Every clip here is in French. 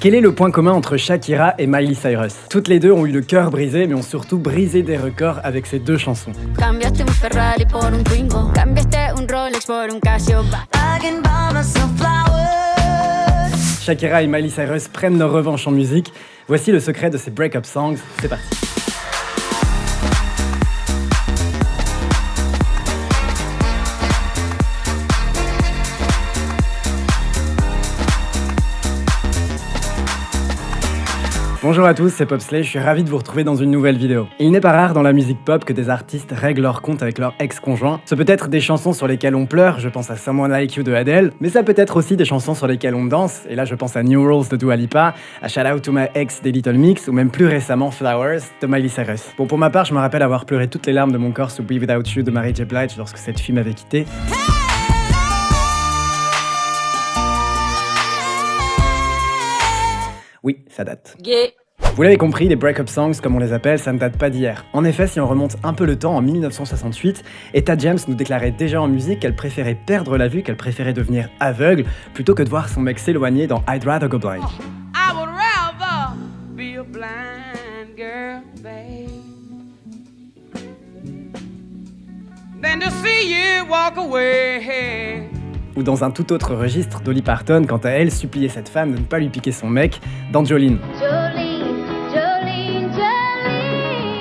Quel est le point commun entre Shakira et Miley Cyrus? Toutes les deux ont eu le cœur brisé, mais ont surtout brisé des records avec ces deux chansons. Cambiaste un Ferrari por un Twingo, cambiaste un Rolex por un Casio. I can buy myself flowers. Shakira et Miley Cyrus prennent leur revanche en musique. Voici le secret de ces break-up songs, c'est parti. Bonjour à tous, c'est Popsley, je suis ravi de vous retrouver dans une nouvelle vidéo. Il n'est pas rare dans la musique pop que des artistes règlent leur compte avec leur ex-conjoint. Ce peut être des chansons sur lesquelles on pleure, je pense à Someone Like You de Adele, mais ça peut être aussi des chansons sur lesquelles on danse, et là je pense à New Rules de Dua Lipa, à Shout Out to My Ex des Little Mix, ou même plus récemment Flowers de Miley Cyrus. Bon, pour ma part, je me rappelle avoir pleuré toutes les larmes de mon corps sous Be Without You de Mary J. Blige lorsque cette fille m'avait quitté. Oui, ça date. Gay. Vous l'avez compris, les break-up songs, comme on les appelle, ça ne date pas d'hier. En effet, si on remonte un peu le temps, en 1968, Etta James nous déclarait déjà en musique qu'elle préférait perdre la vue, qu'elle préférait devenir aveugle, plutôt que de voir son mec s'éloigner dans I'd Rather Go Blind. I would rather be a blind girl, babe, than to see you walk away. Ou dans un tout autre registre, Dolly Parton, quant à elle, suppliait cette femme de ne pas lui piquer son mec dans Jolene. Jolene, Jolene, Jolene,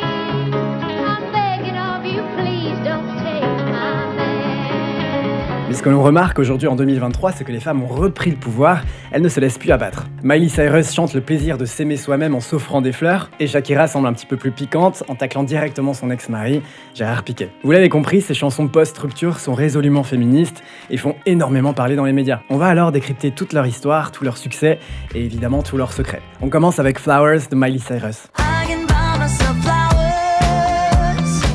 I'm begging of you, please don't take my man. Mais ce que l'on remarque aujourd'hui en 2023, c'est que les femmes ont repris le pouvoir, elles ne se laissent plus abattre. Miley Cyrus chante le plaisir de s'aimer soi-même en s'offrant des fleurs, et Shakira semble un petit peu plus piquante en taclant directement son ex-mari, Gérard Piqué. Vous l'avez compris, ces chansons post-rupture sont résolument féministes et font énormément parler dans les médias. On va alors décrypter toute leur histoire, tout leur succès, et évidemment tous leurs secrets. On commence avec Flowers de Miley Cyrus. I can buy myself flowers.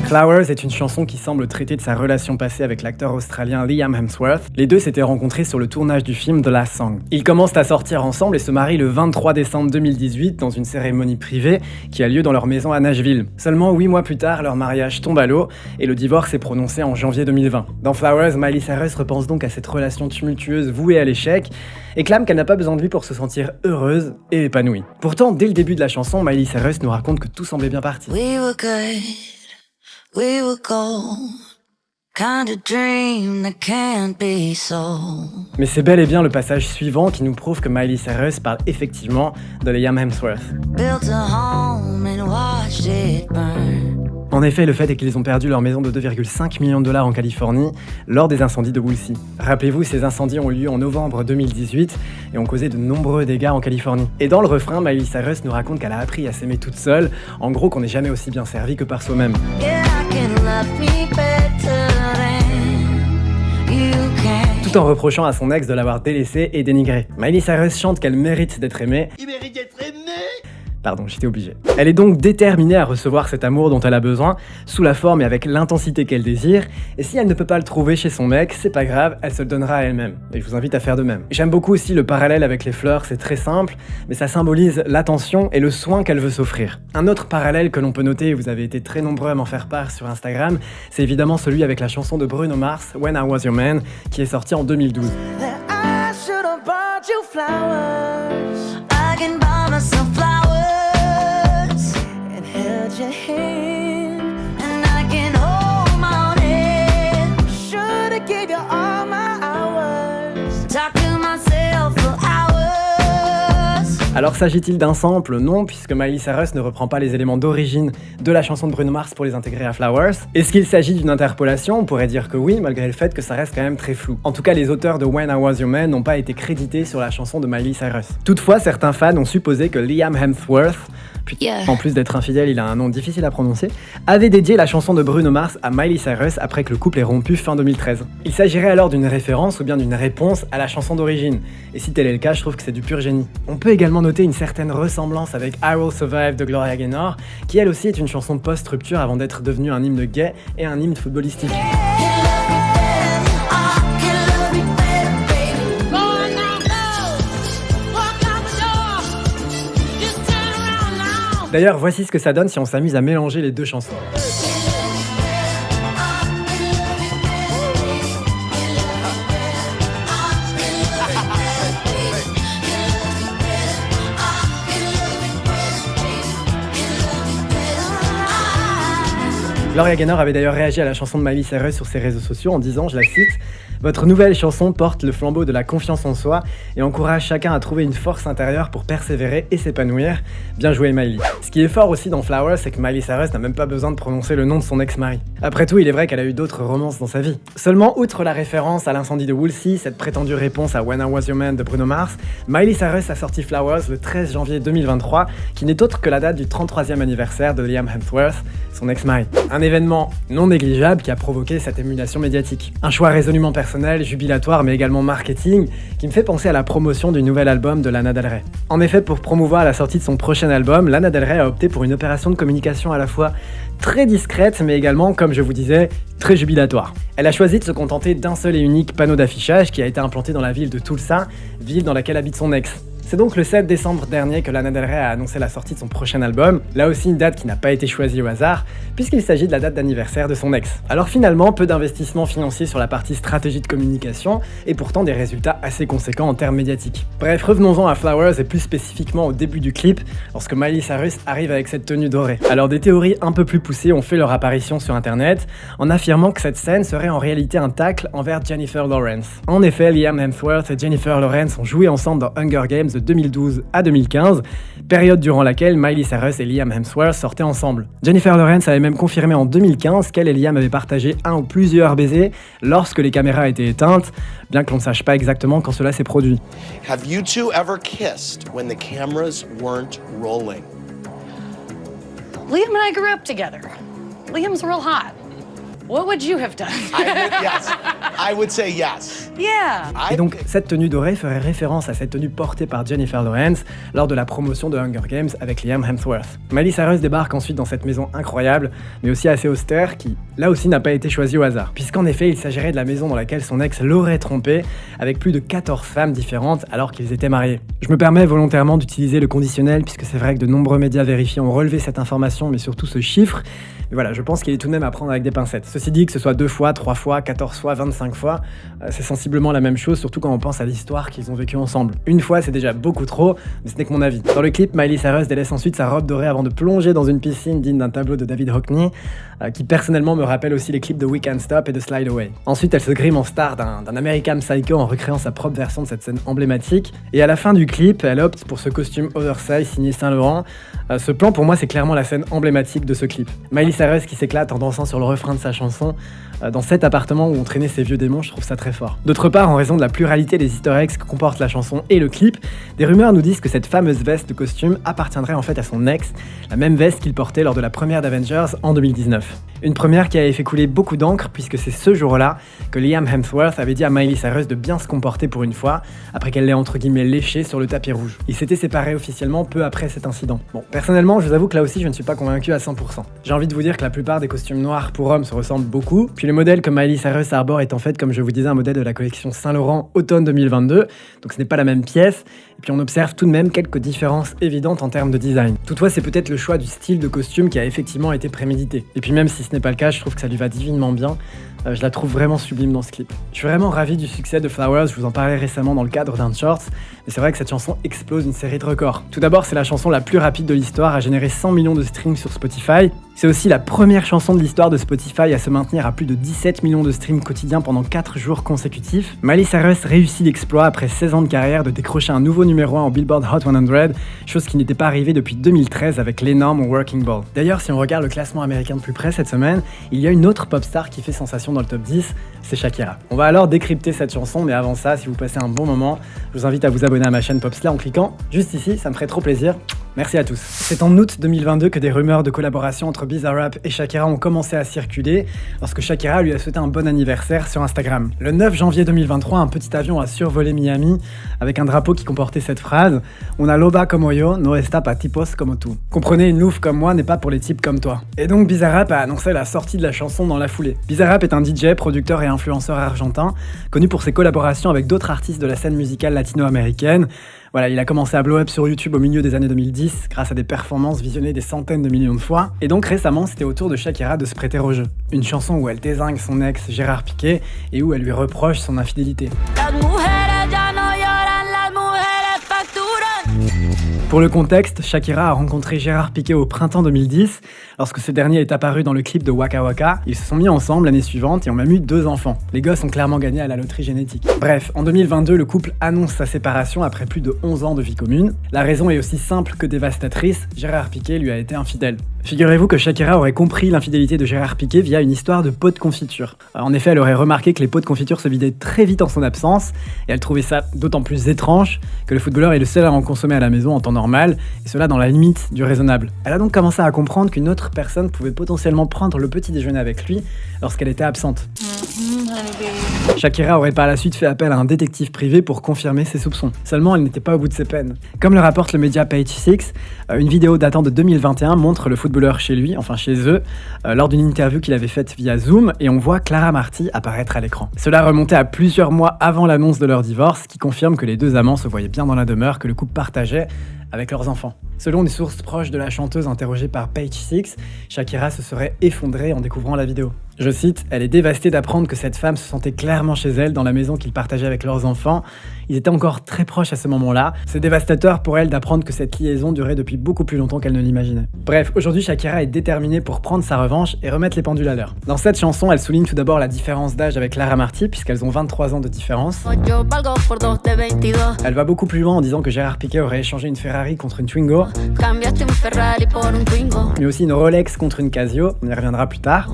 Flowers est une chanson qui semble traiter de sa relation passée avec l'acteur australien Liam Hemsworth. Les deux s'étaient rencontrés sur le tournage du film The Last Song. Ils commencent à sortir ensemble et se marient le 23 décembre 2018 dans une cérémonie privée qui a lieu dans leur maison à Nashville. Seulement 8 mois plus tard, leur mariage tombe à l'eau et le divorce est prononcé en janvier 2020. Dans Flowers, Miley Cyrus repense donc à cette relation tumultueuse vouée à l'échec et clame qu'elle n'a pas besoin de lui pour se sentir heureuse et épanouie. Pourtant, dès le début de la chanson, Miley Cyrus nous raconte que tout semblait bien parti. We were good, we were gold, kind of dream that can't be sold. Mais c'est bel et bien le passage suivant qui nous prouve que Miley Cyrus parle effectivement de Liam Hemsworth. Built a home and watched it burn. En effet, le fait est qu'ils ont perdu leur maison de 2,5 millions de dollars en Californie lors des incendies de Woolsey. Rappelez-vous, ces incendies ont eu lieu en novembre 2018 et ont causé de nombreux dégâts en Californie. Et dans le refrain, Miley Cyrus nous raconte qu'elle a appris à s'aimer toute seule, en gros qu'on n'est jamais aussi bien servi que par soi-même. Yeah, I can love me better than you can. Tout en reprochant à son ex de l'avoir délaissée et dénigrée. Miley Cyrus chante qu'elle mérite d'être aimée. Il mérite d'être aimé. Pardon, j'étais obligé. Elle est donc déterminée à recevoir cet amour dont elle a besoin, sous la forme et avec l'intensité qu'elle désire, et si elle ne peut pas le trouver chez son mec, c'est pas grave, elle se le donnera à elle-même. Et je vous invite à faire de même. J'aime beaucoup aussi le parallèle avec les fleurs, c'est très simple, mais ça symbolise l'attention et le soin qu'elle veut s'offrir. Un autre parallèle que l'on peut noter, et vous avez été très nombreux à m'en faire part sur Instagram, c'est évidemment celui avec la chanson de Bruno Mars, When I Was Your Man, qui est sortie en 2012. I should have bought you flowers. I can buy myself flowers and held your hand, and I can hold my own head. Should have gave you all my hours. Talk to myself for hours. Alors s'agit-il d'un sample? Non, puisque Miley Cyrus ne reprend pas les éléments d'origine de la chanson de Bruno Mars pour les intégrer à Flowers. Est-ce qu'il s'agit d'une interpolation? On pourrait dire que oui, malgré le fait que ça reste quand même très flou. En tout cas, les auteurs de When I Was Your Man n'ont pas été crédités sur la chanson de Miley Cyrus. Toutefois, certains fans ont supposé que Liam Hemsworth, en plus d'être infidèle, il a un nom difficile à prononcer, avait dédié la chanson de Bruno Mars à Miley Cyrus après que le couple ait rompu fin 2013. Il s'agirait alors d'une référence ou bien d'une réponse à la chanson d'origine. Et si tel est le cas, je trouve que c'est du pur génie. On peut également noter une certaine ressemblance avec I Will Survive de Gloria Gaynor, qui elle aussi est une chanson post-rupture avant d'être devenue un hymne gay et un hymne footballistique. D'ailleurs, voici ce que ça donne si on s'amuse à mélanger les deux chansons. Gloria Gaynor avait d'ailleurs réagi à la chanson de Miley Cyrus sur ses réseaux sociaux en disant, je la cite, « Votre nouvelle chanson porte le flambeau de la confiance en soi et encourage chacun à trouver une force intérieure pour persévérer et s'épanouir. Bien joué Miley. » Ce qui est fort aussi dans Flowers, c'est que Miley Cyrus n'a même pas besoin de prononcer le nom de son ex-mari. Après tout, il est vrai qu'elle a eu d'autres romances dans sa vie. Seulement, outre la référence à l'incendie de Woolsey, cette prétendue réponse à When I Was Your Man de Bruno Mars, Miley Cyrus a sorti Flowers le 13 janvier 2023, qui n'est autre que la date du 33e anniversaire de Liam Hemsworth, son ex-mari. Un événement non négligeable qui a provoqué cette émulation médiatique. Un choix résolument personnel, jubilatoire mais également marketing, qui me fait penser à la promotion du nouvel album de Lana Del Rey. En effet, pour promouvoir la sortie de son prochain album, Lana Del Rey a opté pour une opération de communication à la fois très discrète mais également, comme je vous disais, très jubilatoire. Elle a choisi de se contenter d'un seul et unique panneau d'affichage qui a été implanté dans la ville de Tulsa, ville dans laquelle habite son ex. C'est donc le 7 décembre dernier que Lana Del Rey a annoncé la sortie de son prochain album, là aussi une date qui n'a pas été choisie au hasard, puisqu'il s'agit de la date d'anniversaire de son ex. Alors finalement, peu d'investissement financier sur la partie stratégie de communication, et pourtant des résultats assez conséquents en termes médiatiques. Bref, revenons-en à Flowers et plus spécifiquement au début du clip, lorsque Miley Cyrus arrive avec cette tenue dorée. Alors des théories un peu plus poussées ont fait leur apparition sur internet, en affirmant que cette scène serait en réalité un tacle envers Jennifer Lawrence. En effet, Liam Hemsworth et Jennifer Lawrence ont joué ensemble dans Hunger Games de 2012 à 2015, période durant laquelle Miley Cyrus et Liam Hemsworth sortaient ensemble. Jennifer Lawrence avait même confirmé en 2015 qu'elle et Liam avaient partagé un ou plusieurs baisers lorsque les caméras étaient éteintes, bien que l'on ne sache pas exactement quand cela s'est produit. Have you two ever kissed when the cameras weren't rolling? Liam and I grew up together. Liam's real hot. What would you have done? I would say yes. Yeah. Et donc, cette tenue dorée ferait référence à cette tenue portée par Jennifer Lawrence lors de la promotion de Hunger Games avec Liam Hemsworth. Miley Cyrus débarque ensuite dans cette maison incroyable, mais aussi assez austère, qui, là aussi, n'a pas été choisie au hasard. Puisqu'en effet, il s'agirait de la maison dans laquelle son ex l'aurait trompé, avec plus de 14 femmes différentes alors qu'ils étaient mariés. Je me permets volontairement d'utiliser le conditionnel, puisque c'est vrai que de nombreux médias vérifiés ont relevé cette information, mais surtout ce chiffre. Mais voilà, je pense qu'il est tout de même à prendre avec des pincettes. Ceci dit, que ce soit 2 fois, 3 fois, 14 fois, 25 fois, c'est sensiblement la même chose, surtout quand on pense à l'histoire qu'ils ont vécue ensemble. Une fois, c'est déjà beaucoup trop, mais ce n'est que mon avis. Dans le clip, Miley Cyrus délaisse ensuite sa robe dorée avant de plonger dans une piscine digne d'un tableau de David Hockney, qui personnellement me rappelle aussi les clips de We Can't Stop et de Slide Away. Ensuite, elle se grime en star d'un American Psycho en recréant sa propre version de cette scène emblématique, et à la fin du clip, elle opte pour ce costume oversize signé Saint Laurent. Ce plan, pour moi, c'est clairement la scène emblématique de ce clip. Miley Cyrus qui s'éclate en dansant sur le refrain de sa chanson, dans cet appartement où on traînait ses vieux démons, je trouve ça très fort. D'autre part, en raison de la pluralité des easter eggs que comporte la chanson et le clip, des rumeurs nous disent que cette fameuse veste de costume appartiendrait en fait à son ex, la même veste qu'il portait lors de la première d'Avengers en 2019. Une première qui avait fait couler beaucoup d'encre puisque c'est ce jour-là que Liam Hemsworth avait dit à Miley Cyrus de bien se comporter pour une fois, après qu'elle l'ait entre guillemets léché sur le tapis rouge. Ils s'étaient séparés officiellement peu après cet incident. Bon, personnellement, je vous avoue que là aussi je ne suis pas convaincu à 100%. J'ai envie de vous dire que la plupart des costumes noirs pour hommes se ressemblent beaucoup, puis le modèle que Miley Cyrus arbore est en fait, comme je vous disais, un modèle de la collection Saint Laurent automne 2022, donc ce n'est pas la même pièce, et puis on observe tout de même quelques différences évidentes en termes de design. Toutefois, c'est peut-être le choix du style de costume qui a effectivement été prémédité. Et puis même si ce n'est pas le cas, je trouve que ça lui va divinement bien. Je la trouve vraiment sublime dans ce clip. Je suis vraiment ravi du succès de Flowers, je vous en parlais récemment dans le cadre d'un shorts, mais c'est vrai que cette chanson explose une série de records. Tout d'abord, c'est la chanson la plus rapide de l'histoire à générer 100 millions de streams sur Spotify. C'est aussi la première chanson de l'histoire de Spotify à se maintenir à plus de 17 millions de streams quotidiens pendant 4 jours consécutifs. Miley Cyrus réussit l'exploit après 16 ans de carrière de décrocher un nouveau numéro 1 en Billboard Hot 100, chose qui n'était pas arrivée depuis 2013 avec l'énorme Working Ball. D'ailleurs, si on regarde le classement américain de plus près cette semaine, il y a une autre pop star qui fait sensation dans le top 10, c'est Shakira. On va alors décrypter cette chanson, mais avant ça, si vous passez un bon moment, je vous invite à vous abonner à ma chaîne Popsla en cliquant juste ici, ça me ferait trop plaisir. Merci à tous. C'est en août 2022 que des rumeurs de collaboration entre Bizarrap et Shakira ont commencé à circuler, lorsque Shakira lui a souhaité un bon anniversaire sur Instagram. Le 9 janvier 2023, un petit avion a survolé Miami avec un drapeau qui comportait cette phrase « Una loba como yo no está pa tipos como tú ». Comprenez, une louve comme moi n'est pas pour les types comme toi. Et donc Bizarrap a annoncé la sortie de la chanson dans la foulée. Bizarrap est un DJ, producteur et influenceur argentin, connu pour ses collaborations avec d'autres artistes de la scène musicale latino-américaine. Voilà, il a commencé à blow up sur YouTube au milieu des années 2010 grâce à des performances visionnées des centaines de millions de fois. Et donc récemment, c'était au tour de Shakira de se prêter au jeu. Une chanson où elle dézingue son ex Gérard Piqué et où elle lui reproche son infidélité. Pour le contexte, Shakira a rencontré Gérard Piqué au printemps 2010. Lorsque ce dernier est apparu dans le clip de Waka Waka, ils se sont mis ensemble l'année suivante et ont même eu 2 enfants. Les gosses ont clairement gagné à la loterie génétique. Bref, en 2022, le couple annonce sa séparation après plus de 11 ans de vie commune. La raison est aussi simple que dévastatrice, Gérard Piqué lui a été infidèle. Figurez-vous que Shakira aurait compris l'infidélité de Gérard Piqué via une histoire de pot de confiture. En effet, elle aurait remarqué que les pots de confiture se vidaient très vite en son absence, et elle trouvait ça d'autant plus étrange que le footballeur est le seul à en consommer à la maison en temps normal, et cela dans la limite du raisonnable. Elle a donc commencé à comprendre qu'une autre personne pouvait potentiellement prendre le petit déjeuner avec lui lorsqu'elle était absente. Shakira aurait par la suite fait appel à un détective privé pour confirmer ses soupçons. Seulement, elle n'était pas au bout de ses peines. Comme le rapporte le média Page Six, une vidéo datant de 2021 montre le footballeur chez lui, enfin chez eux, lors d'une interview qu'il avait faite via Zoom, et on voit Clara Marti apparaître à l'écran. Cela remontait à plusieurs mois avant l'annonce de leur divorce, qui confirme que les deux amants se voyaient bien dans la demeure que le couple partageait avec leurs enfants. Selon des sources proches de la chanteuse interrogée par Page Six, Shakira se serait effondrée en découvrant la vidéo. Je cite, « Elle est dévastée d'apprendre que cette femme se sentait clairement chez elle dans la maison qu'ils partageaient avec leurs enfants. Ils étaient encore très proches à ce moment-là. C'est dévastateur pour elle d'apprendre que cette liaison durait depuis beaucoup plus longtemps qu'elle ne l'imaginait. » Bref, aujourd'hui Shakira est déterminée pour prendre sa revanche et remettre les pendules à l'heure. Dans cette chanson, elle souligne tout d'abord la différence d'âge avec Clara Marti, puisqu'elles ont 23 ans de différence. Elle va beaucoup plus loin en disant que Gérard Piqué aurait échangé une Ferrari contre une Twingo, mais aussi une Rolex contre une Casio, on y reviendra plus tard.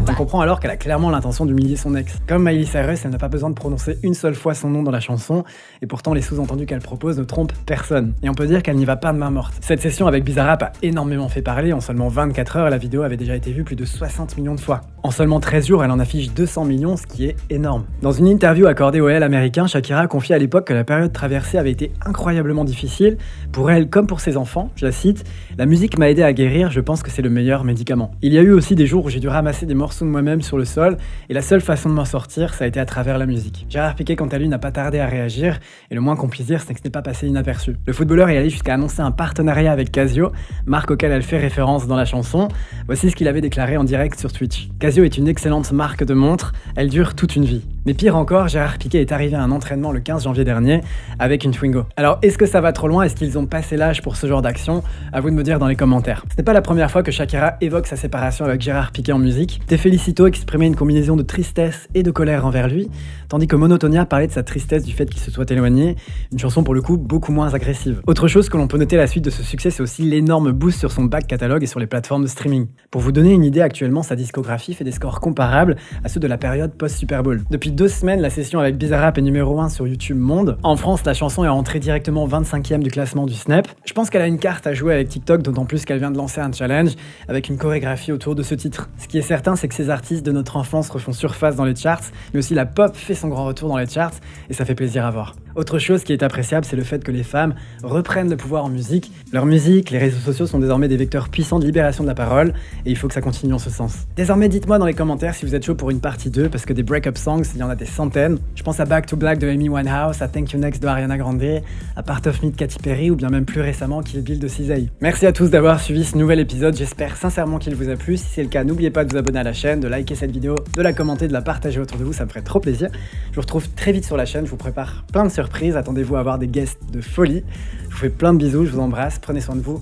On comprend alors qu'elle a clairement l'intention d'humilier son ex. Comme Miley Cyrus, elle n'a pas besoin de prononcer une seule fois son nom dans la chanson, et pourtant les sous-entendus qu'elle propose ne trompent personne. Et on peut dire qu'elle n'y va pas de main morte. Cette session avec Bizarrap a énormément fait parler. En seulement 24 heures, la vidéo avait déjà été vue plus de 60 millions de fois. En seulement 13 jours, elle en affiche 200 millions, ce qui est énorme. Dans une interview accordée au Elle américain, Shakira confiait à l'époque que la période traversée avait été incroyablement difficile, pour elle comme pour ses enfants. Je la cite, « La musique m'a aidé à guérir, je pense que c'est le meilleur médicament. Il y a eu aussi des jours où j'ai dû ramasser des morceaux de moi-même sur le sol, et la seule façon de m'en sortir, ça a été à travers la musique. » Gérard Piqué, quant à lui, n'a pas tardé à réagir, et le moins qu'on puisse dire, c'est que ce n'est pas passé inaperçu. Le footballeur est allé jusqu'à annoncer un partenariat avec Casio, marque auquel elle fait référence dans la chanson. Voici ce qu'il avait déclaré en direct sur Twitch. « Casio est une excellente marque de montres, elle dure toute une vie. » Mais pire encore, Gérard Piqué est arrivé à un entraînement le 15 janvier dernier avec une Twingo. Alors est-ce que ça va trop loin? Est-ce qu'ils ont passé l'âge pour ce genre d'action? À vous de me dire dans les commentaires. Ce n'est pas la première fois que Shakira évoque sa séparation avec Gérard Piqué en musique. Te Felicito exprimait une combinaison de tristesse et de colère envers lui, tandis que Monotonia parlait de sa tristesse du fait qu'il se soit éloigné, une chanson pour le coup beaucoup moins agressive. Autre chose que l'on peut noter à la suite de ce succès, c'est aussi l'énorme boost sur son back catalogue et sur les plateformes de streaming. Pour vous donner une idée, actuellement sa discographie fait des scores comparables à ceux de la période post-Super Bowl. Depuis 2 semaines, la session avec Bizarrap est numéro 1 sur YouTube Monde. En France, la chanson est rentrée directement 25e du classement du Snap. Je pense qu'elle a une carte à jouer avec TikTok, d'autant plus qu'elle vient de lancer un challenge avec une chorégraphie autour de ce titre. Ce qui est certain, c'est que ces artistes de notre enfance refont surface dans les charts, mais aussi la pop fait son grand retour dans les charts, et ça fait plaisir à voir. Autre chose qui est appréciable, c'est le fait que les femmes reprennent le pouvoir en musique. Leur musique, les réseaux sociaux sont désormais des vecteurs puissants de libération de la parole, et il faut que ça continue en ce sens. Désormais, dites-moi dans les commentaires si vous êtes chaud pour une partie 2, parce que des break-up songs, il y en a des centaines. Je pense à Back to Black de Amy Winehouse, à Thank You Next de Ariana Grande, à Part of Me de Katy Perry, ou bien même plus récemment Kill Bill de Cizay. Merci à tous d'avoir suivi ce nouvel épisode, j'espère sincèrement qu'il vous a plu. Si c'est le cas, n'oubliez pas de vous abonner à la chaîne, de liker cette vidéo, de la commenter, de la partager autour de vous, ça me ferait trop plaisir. Je vous retrouve très vite sur la chaîne, je vous prépare plein de surprises, attendez-vous à avoir des guests de folie. Je vous fais plein de bisous, je vous embrasse, prenez soin de vous.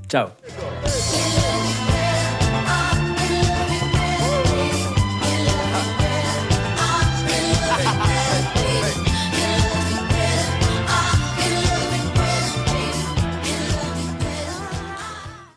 Ciao.